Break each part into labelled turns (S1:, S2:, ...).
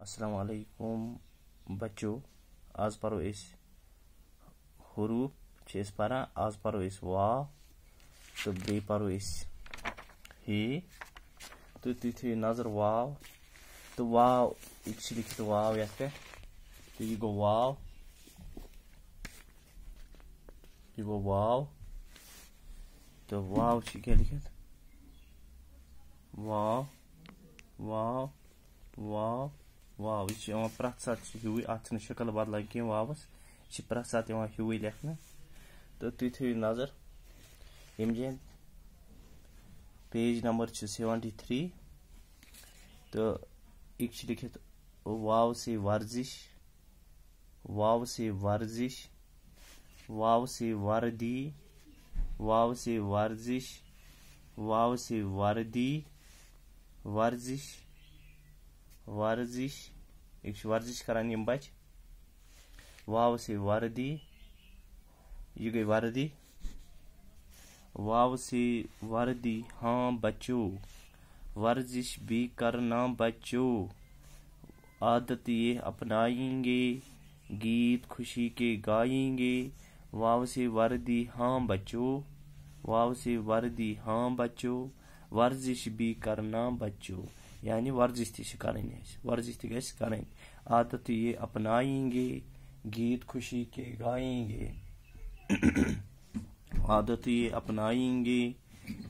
S1: अस्सलाम वालेकुम बच्चों। आज परो हरूफ परान। आज परो वाव तो बे परो हे। तो तुम थो नजर वाव तो वाव लिखित वाव ये पे तो ये गो वाव तो वाव क्या लिखित वाव वाव वाव वाव यह प्रथ सात हिवी अत शक्ल बदलान कह वावस प्रथ सात हिवी लिखना। तो तुम थो नजर यम जन पेज नंबर 73 तो एक लिखित वाव से वर्जिश वाव से वर्जिश वाव से वर्दी वाव से वर्जिश वाव से वर्दी वर्जिश वर्जिश एक वर्जिश करान यम बच वाव से वर्दी ये गई वर्दी वाव से वर्दी। हाँ बच्चों वर्जिश भी करना बच्चों आदत ये अपनाएंगे गीत खुशी के गाएंगे। वाव से वर्दी हाँ बच्चों वाव से वर्दी हाँ बच्चों वर्जिश भी करना बच्चों यानी वर्जिश वर्जिश कर आदत ये अपनाएंगे गीत खुशी के गाएंगे आदत ये अपनाएंगे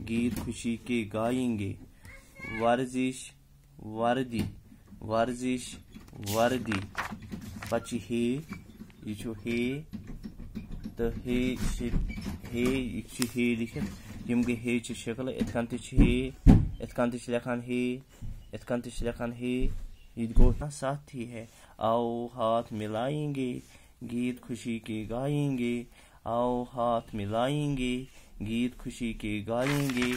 S1: गीत खुशी के गाएंगे। वर्जिश वर्दी वर्जिश वर्दी पच हे यह हे तो हे लिखित यम गई हे शक्ल इतन हे इतन लिखान हे इतन लिखान हे यह गो साथ ही है। आओ हाथ मिलाएंगे गीत खुशी के गाएंगे आओ हाथ मिलाएंगे गीत खुशी के गाएंगे।